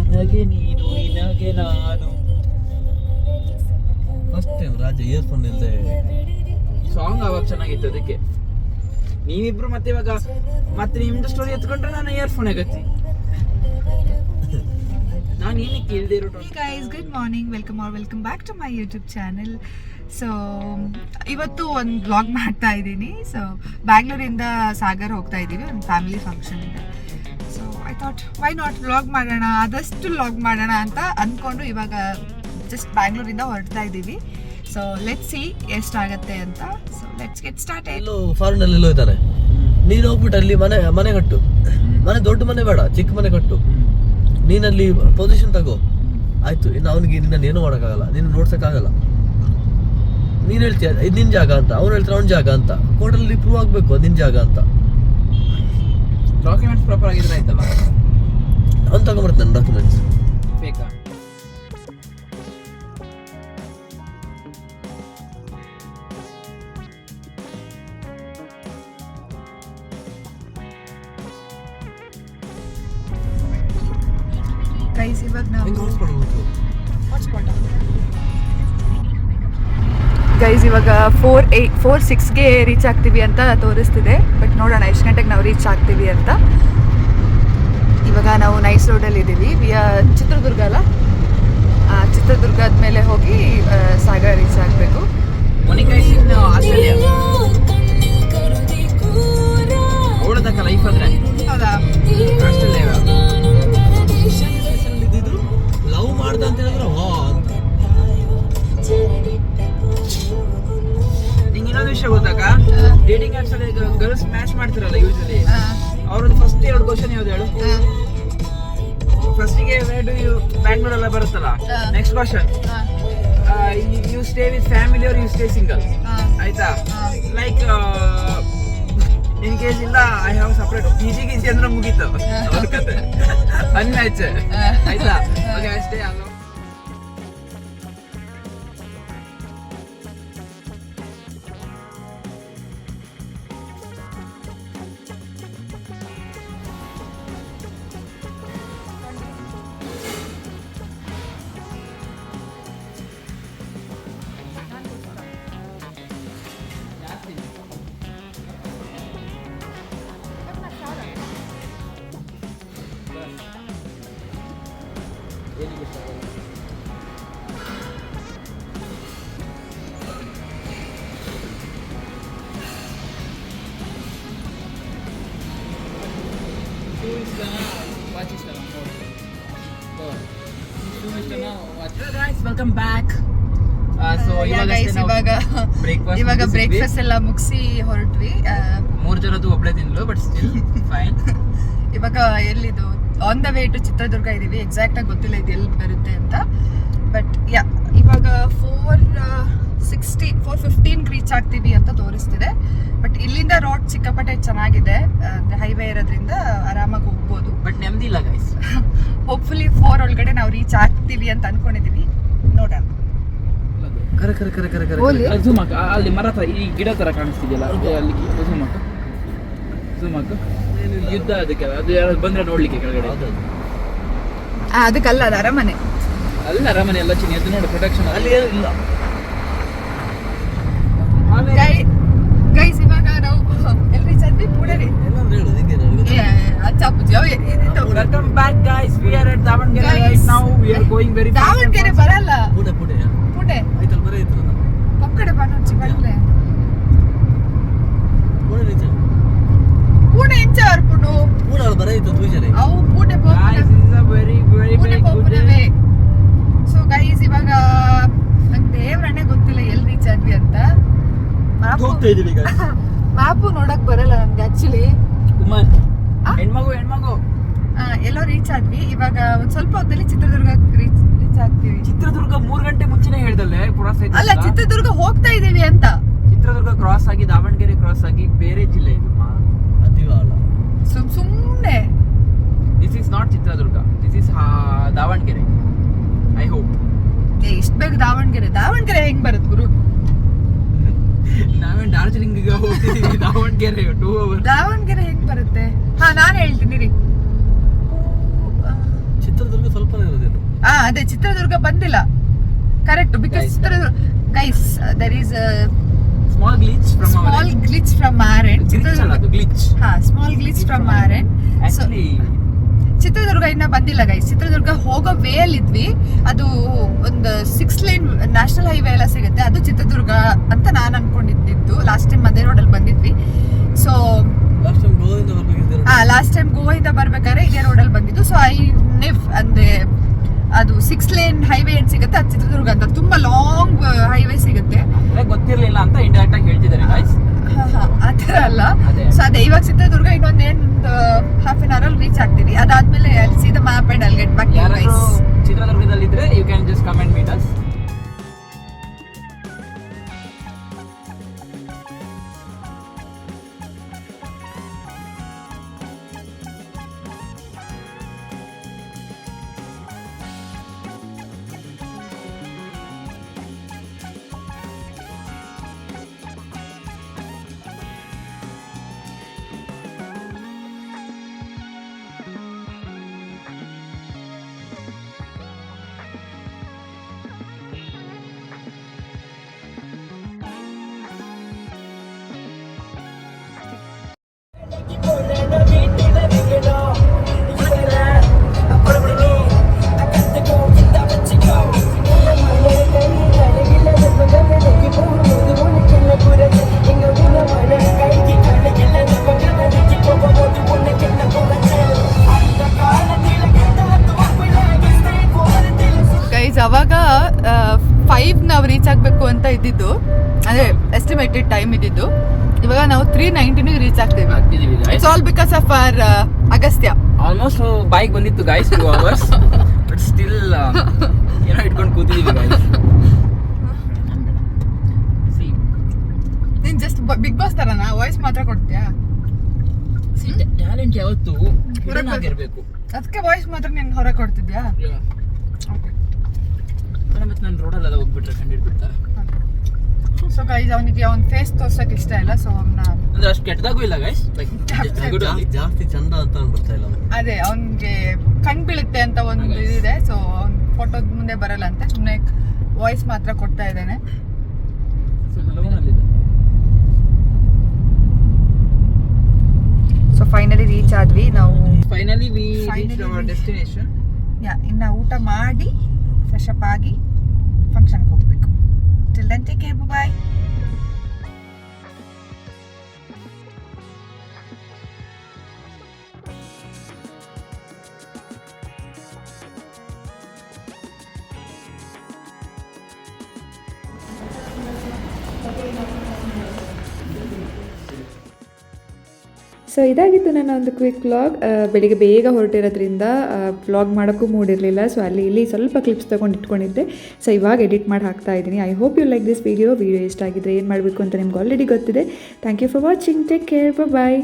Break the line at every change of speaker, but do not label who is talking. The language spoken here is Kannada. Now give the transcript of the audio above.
ನನಗೆ ನೀನು ನಿನಗೆ ನಾನು.
ಫಸ್ಟ್ ಟೈಮ್ ರಾಜ ಇಯರ್ಫೋನ್ ಇಲ್ಲದೆ
ಸಾಂಗ್ ಅವಾಗ ಚೆನ್ನಾಗಿತ್ತು. ಅದಕ್ಕೆ ನೀವಿಬ್ರು ಮತ್ತೆ ಇವಾಗ ಮತ್ತೆ ನಿಮ್ದು ಸ್ಟೋರಿ ಎತ್ಕೊಂಡ್ರೆ ನಾನು ಇಯರ್ಫೋನ್ ಆಗತ್ತಿ. ನಾನು ಏನಕ್ಕೆ ಇಲ್ದೇ ಇರೋ.
Hey guys, good morning. Welcome back to my YouTube channel. So ಇವತ್ತು ಒಂದು ವ್ಲಾಗ್ ಮಾಡ್ತಾ ಇದ್ದೀನಿ. ಸೊ ಬ್ಯಾಂಗ್ಳೂರಿಂದ ಸಾಗರ್ ಹೋಗ್ತಾ ಇದ್ದೀವಿ ಒಂದು ಫ್ಯಾಮಿಲಿ ಫಂಕ್ಷನ್ ಇದೆ. So I thought why not vlog ಮಾಡೋಣ, ಆದಷ್ಟು ವ್ಲಾಗ್ ಮಾಡೋಣ ಅಂತ ಅಂದ್ಕೊಂಡು ಇವಾಗ ಜಸ್ಟ್ ಬ್ಯಾಂಗ್ಳೂರಿಂದ ಹೊರಡ್ತಾ ಇದ್ದೀವಿ. ಸೊ ಲೆಟ್ಸ್ ಸಿ ಎಷ್ಟಾಗತ್ತೆ ಅಂತ. So let's get start.
ಎಲ್ಲೋ ಫಾರಿನಲ್ಲಿ ಎಲ್ಲೋ ಇದ್ದಾರೆ. ನೀನು ಹೋಗ್ಬಿಟ್ಟು ಅಲ್ಲಿ ಮನೆ ಕಟ್ಟು. ಮನೆ ದೊಡ್ಡ ಮನೆ ಬೇಡ, ಚಿಕ್ಕ ಮನೆ ಕಟ್ಟು. ನೀನಲ್ಲಿ ಪೊಸಿಷನ್ ತಗೋ ಆಯ್ತು. ಇನ್ನು ಅವನಿಗೆ ನಿನ್ನ ಏನೂ ಮಾಡೋಕ್ಕಾಗಲ್ಲ, ನೀನು ನೋಡ್ಸೋಕ್ಕಾಗಲ್ಲ. ನೀನು ಹೇಳ್ತೀಯ ಇದು ನಿನ್ನ ಜಾಗ ಅಂತ, ಅವ್ನು ಹೇಳ್ತಾರೆ ಅವ್ನ ಜಾಗ ಅಂತ. ಕೋರ್ಟಲ್ಲಿ ಪ್ರೂವ್ ಆಗಬೇಕು ಅದು ನಿನ್ನ ಜಾಗ ಅಂತ.
ಡಾಕ್ಯುಮೆಂಟ್ಸ್ ಪ್ರಾಪರ್ ಆಗಿದ್ರೆ ಆಯ್ತಲ್ಲ.
ಅವ್ನು ತಗೊಂಡ್ಬರ್ತಾನೆ ಡಾಕ್ಯುಮೆಂಟ್ಸ್.
ಬೇಕಾ?
ಗೈಸ್ ಇವಾಗ ನಾವು ಗೈಸ್ ಇವಾಗ 4:06ಗೆ ರೀಚ್ ಆಗ್ತೀವಿ ಅಂತ ತೋರಿಸ್ತಿದೆ. ಬಟ್ ನೋಡೋಣ ಎಷ್ಟು ಗಂಟೆಗೆ ನಾವು ರೀಚ್ ಆಗ್ತೀವಿ ಅಂತ. ಇವಾಗ ನಾವು ನೈಸ್ ರೋಡಲ್ಲಿ ಇದ್ದೀವಿ. ಚಿತ್ರದುರ್ಗ ಅಲ್ಲ, ಚಿತ್ರದುರ್ಗದ ಮೇಲೆ ಹೋಗಿ ಸಾಗರ್ ರೀಚ್ ಆಗಬೇಕು.
ಆಸ್ಟ್ರೇಲಿಯಾ ಓಡದಕ್ಕ ಲೈಫ್ ಅಂದ್ರೆ
ಹೌದಾ?
ಆಸ್ಟ್ರೇಲಿಯಾ
ಲವ್ ಮಾಡ್ದ ಅಂತ ಹೇಳಿದ್ರೆ
ನಿಂಗೆ ಇನ್ನೊಂದು ವಿಷಯ ಗೊತ್ತಾಗ, ಡೇಟಿಂಗ್ ಆಪ್ಸ್ ಅಲ್ಲಿ ಗರ್ಲ್ಸ್ ಮ್ಯಾಚ್ ಮಾಡ್ತಿರಲ್ಲ ಯೂಶಲಿ, ಅವ್ರದ್ದು ಫಸ್ಟ್ 2 ಕ್ವಶನ್ ಯಾವ್ದು ಹೇಳು? ಫಸ್ಟಿಗೆ ಬ್ಯಾಂಗ್ಳೂರ್ ಎಲ್ಲ ಬರುತ್ತಲ್ಲ. Next question, you stay with family or you stay single? ಆಯ್ತಾ? ಲೈಕ್ ಇನ್ ಕೇಸ್ ಇಲ್ಲ ಐ ಹ್ಯಾವ್ ಸಪ್ರೇಟ್ PG ಅಂದ್ರೆ ಮುಗೀತು ಅವ್ರ ಕತೆ, ಅನ್ಮ್ಯಾಚ್. ಆಯ್ತಾ? ಓಕೆ ಅಷ್ಟೇ. ಅಲ್ಲ ವೆಲ್ಕಮ್ ಬ್ಯಾಕ್. ಸೊ
ಇವಾಗ ಬ್ರೇಕ್ಫಾಸ್ಟ್ ಎಲ್ಲ ಮುಗಿಸಿ ಹೊರಟ್ವಿ.
3 ಜನದ್ದು ಒಬ್ಳೆ ತಿನ್ಲು, ಬಟ್ ಸ್ಟಿಲ್ ಫೈನ್.
ಇವಾಗ ಎಲ್ಲಿದು on the way to Chitradurga ಇದೀವಿ. ಎಕ್ಸಾಕ್ಟ್ ಆಗಿ ಗೊತ್ತಿಲ್ಲ ಇದು ಎಲ್ಲಿ ಬರುತ್ತೆ ಅಂತ. ಬಟ್ ಇವಾಗ 4:15 ರೀಚ್ ಆಗ್ತೀವಿ ಅಂತ ತೋರಿಸ್ತಿದೆ. ಬಟ್ ಇಲ್ಲಿಂದ ರೋಡ್ ಸಿಕ್ಕಾಪಟ್ಟೆ ಚೆನ್ನಾಗಿದೆ, ಹೈವೇ ಇರೋದ್ರಿಂದ ಆರಾಮಾಗಿ ಹೋಗ್ಬೋದು.
ಬಟ್ ನೆಮ್ಮದಿ ಇಲ್ಲ ಗೈಸ್.
ಹೋಪ್ಫುಲಿ 4 ಒಳಗಡೆ ನಾವು ರೀಚ್ ಆಗ್ತೀವಿ ಅಂತ ಅನ್ಕೊಂಡಿದೀವಿ. ನೋಡೋಣ.
ಝೂಮ್ ಹಾಕ, ಅಲ್ಲಿ ಮರ ತರ ಈ ಗಿಡ ತರ ಕಾಣಿಸ್ತಿದೆಯಲ್ಲ, ಅಲ್ಲಿ ಝೂಮ್ ಹಾಕ. ಯುದ್ಧ ಅದಕ್ಕೆ ಅದು ಯಾರು ಬಂದ್ರೆ ನೋಡ್ಲಿಕ್ಕೆ ಕೆಳಗಡೆ.
ಅದಕ್ಕಲ್ಲ, ಅದು ಅರಮನೆ
ಅಲ್ಲ. ಅರಮನೆ ಎಲ್ಲ ಚಿನ್ನಿ ಅದು ನೋಡಿ, ಪ್ರೊಟೆಕ್ಷನ್ ಅಲ್ಲಿ ಇಲ್ಲ.
ಗೈಸ್ ಇವಾಗ ನಾವು ಎಲ್ರಿ ಚಂದ್ವಿ ಪುಣೆರಿ.
Welcome back guys, we are at Davangere right now. We are going very fast.
Davangere ಬರಲ್ಲ,
ಪುಣೆ
ಪುಣೆ
ಆಯ್ತಲ್ಲ, ಬರೀ ಐತಲ್ಲ
ಪಕ್ಕಡೆ ಬನ್ನೊಚ್ಚಿ ಬರಲೇ
ಪುಣೆ ನಿಜ.
ಪುಣೆ ಇಂಚರ್ ಪುಣು
ಪುಣೆ ಬರೀ ಐತ ತೂಜನೆ
ಅವು Pune
guys is a very very
Pune
good
Pune. So guys ಇವಾಗ ನಂಗೆ ದೇವ್ರನ್ನೇ ಗೊತ್ತಿಲ್ಲ ಎಲ್ಲಿ ರೀಚ್ ಆದ್ವಿ ಅಂತ.
ಹೋಗ್ತಾ ಇದೀವಿ ಈಗ.
ಮ್ಯಾಪು ನೋಡಕ್ ಬರಲ್ಲ ನನ್ಗೆ ಆಕ್ಚುಲಿ.
ಕುಮಾರ್ ಹೆಣ್ಮಗು
ಎಲ್ಲೋ ರೀಚ್ ಆದ್ವಿ. ಇವಾಗ ಒಂದ್ ಸ್ವಲ್ಪ ಹೊತ್ತಲ್ಲಿ ಚಿತ್ರದುರ್ಗ ರೀಚ್ ಆಗ್ತೀವಿ.
ಚಿತ್ರದುರ್ಗ 3 ಗಂಟೆ ಮುಂಚೆನೆ ಹೇಳ್ದಲ್ಲೇ ಕ್ರಾಸ್ ಆಯ್ತು.
ಅಲ್ಲ, ಚಿತ್ರದುರ್ಗ ಹೋಗ್ತಾ ಇದೀವಿ ಅಂತ.
ಚಿತ್ರದುರ್ಗ ಕ್ರಾಸ್ ಆಗಿ ದಾವಣಗೆರೆ ಕ್ರಾಸ್ ಆಗಿ ಬೇರೆ ಜಿಲ್ಲೆ ಇದು.
ಅದಿವಾಳ
ಸುಮ್ಮನೆ
this is not Chitradurga, this is Davanagere. I hope.
ಇಷ್ಟ ಬೇಗ ದಾವಣಗೆರೆ ಹೆಂಗ್ ಬರುತ್ತೆ ಗುರು?
ನಾವೇನ್ ಡಾರ್ಜಿಲಿಂಗ್ ಹೋಗ್ತಿದೀವಿ, ದಾವಣಗೆರೆ 2 hours.
ದಾವಣಗೆರೆ ಹೆಂಗ್ ಬರುತ್ತೆ? ನಾನ್ ಹೇಳ್ತೀನಿ ರೀ. ಬಂದಿಲ್ಲ correct because Chitradurga guys there is
small glitch from
small glitch from our end
glitch
small glitch from our end
actually
Chitradurga ಇನ್ನ ಬಂದಿಲ್ಲ ಗೈಸ್. ಚಿತ್ರದುರ್ಗ ಹೋಗೋ ವೇ ಅಲ್ಲಿ ಇದ್ವಿ, ಅದು ಒಂದು 6 lane ನ್ಯಾಷನಲ್ ಹೈವೇ ಎಲ್ಲ ಸಿಗುತ್ತೆ, ಅದು ಚಿತ್ರದುರ್ಗ ಅಂತ ನಾನು ಅನ್ಕೊಂಡಿದ್ದು. ಲಾಸ್ಟ್ ಟೈಮ್ ಅದೇ ರೋಡಲ್ಲಿ ಬಂದಿದ್ವಿ. ಸೊ ಲಾಸ್ಟ್ ಟೈಮ್ ಗೋವಾದಿಂದ ಬರ್ಬೇಕಾದ್ರೆ ಇದೇ ರೋಡಲ್ಲಿ ಬಂದಿದ್ದು. ಸೊ ಐ ಅಂದ್ರೆ ಅದು 6 lane ಹೈವೇ ಏನ್ ಸಿಗುತ್ತೆ ಅದು ಚಿತ್ರದುರ್ಗ ಅಂತ, ತುಂಬಾ ಲಾಂಗ್ ಹೈವೇ ಸಿಗುತ್ತೆ.
ಗೊತ್ತಿರ್ಲಿಲ್ಲ ಅಂತ ಇಂಡೈರೆಕ್ಟ್ ಆಗಿ ಹೇಳ್ತಿದ್ದಾರೆ ಗೈಸ್.
ಆತರ ಅಲ್ಲ. ಸೊ ಅದೇ ಇವಾಗ ಚಿತ್ರದುರ್ಗ ಇನ್ನೊಂದೇನು ಹಾಫ್ ಅನ್ ಅವರ್ ಅಲ್ಲಿ ರೀಚ್ ಆಗ್ತೀವಿ. ಅದಾದ್ಮೇಲೆ ಅಲ್ಲಿ see the map and I'll get back to you guys.
ಚಿತ್ರದುರ್ಗದಲ್ಲಿ ಇದ್ರೆ you can just comment meet us.
Guys ಅವಾಗ 5 ನಾವು ರೀಚ್ ಆಗಬೇಕು ಅಂತ ಇದ್ದಿದ್ದು, ಅಂದರೆ ಎಸ್ಟಿಮೇಟೆಡ್ ಟೈಮ್ ಇದ್ದಿದ್ದು. ಇವಾಗ ನಾವು 3:19 ರೀಚ್ ಆಗ್ತೇವೆ. It's all because of our Agastya.
Almost bike ಬಂದಿತ್ತು ಗೈಸ್ 2 hours, ಬಟ್ ಸ್ಟಿಲ್ ಏನೋ ಇಟ್ಕೊಂಡು ಕೂತಿದ್ದೀವಿ ಗೈಸ್.
ನೀನ್ ಜಸ್ಟ್ ಬಿಗ್ ಬಾಸ್ ತರನಾ ವಾಯ್ಸ್ ಮಾತ್ರ ಕೊಡ್ತೀಯಾ?
ಟ್ಯಾಲೆಂಟ್ ಯಾವತ್ತು ಆಗಿರ್ಬೇಕು,
ಅದಕ್ಕೆ ವಾಯ್ಸ್ ಮಾತ್ರ ನೀನು ಹೊರಗೆ ಕೊಡ್ತಿದ್ಯಾ?
ಮತ್ತೆ ನಾನು ರೋಡಲ್ಲೆಲ್ಲ ಹೋಗ್ಬಿಟ್ರೆ ಕಂಡಿಡ್ಬಿಡ್ತಾರೆ.
ಸೊ ಗೈಸ್ ಅವನಿಗೆ ಅವ್ನ ಫೇಸ್ ತೋರ್ಸಕ್ ಇಷ್ಟ ಇಲ್ಲ, ಸೊ ಅವನ್ನ
ಅಂದ್ರೆ ಅಷ್ಟು ಕೆಟ್ಟದಾಗೂ ಇಲ್ಲ ಗೈಸ್,
ಜಾಸ್ತಿ ಚಂದ ಅಂತ ಅನ್ಬಿಡ್ತಾ ಇಲ್ಲ.
ಅದೇ ಅವನ್ಗೆ ಕಣ್ ಬೀಳುತ್ತೆ ಅಂತ ಒಂದು ಇದಿದೆ. ಸೊ ಅವ್ನ ಫೋಟೋದ ಮುಂದೆ ಬರಲ್ಲ ಅಂತ ಸುಮ್ಮನೆ ವಾಯ್ಸ್ ಮಾತ್ರ ಕೊಡ್ತಾ ಇದ್ದಾನೆ. ಸೊ ಫೈನಲಿ ರೀಚ್ ಆದ್ವಿ ನಾವು.
Finally we reached our destination.
ಇನ್ನ ಊಟ ಮಾಡಿ ಫ್ರೆಶ್ ಅಪ್ ಆಗಿ ಫಂಕ್ಷನ್ಗೆ ಹೋಗ್ಬೇಕು. Till then take care, bye.
So ಇದಾಗಿತ್ತು ನನ್ನ ಒಂದು ಕ್ವಿಕ್ ವ್ಲಾಗ್. ಬೆಳಿಗ್ಗೆ ಬೇಗ ಹೊರಟಿರೋದ್ರಿಂದ ವ್ಲಾಗ್ ಮಾಡೋಕ್ಕೂ ಮೂಡಿರಲಿಲ್ಲ. ಸೊ ಅಲ್ಲಿ ಇಲ್ಲಿ ಸ್ವಲ್ಪ ಕ್ಲಿಪ್ಸ್ ತೊಗೊಂಡು ಇಟ್ಕೊಂಡಿದ್ದೆ. ಸೊ ಇವಾಗ ಎಡಿಟ್ ಮಾಡಿ ಹಾಕ್ತಾ ಇದ್ದೀನಿ. I hope you like this video ಇಷ್ಟ ಆಗಿದ್ರೆ ಏನು ಮಾಡಬೇಕು ಅಂತ ನಿಮ್ಗೆ ಆಲ್ರೆಡಿ ಗೊತ್ತಿದೆ. Thank you for watching. Take care, bye.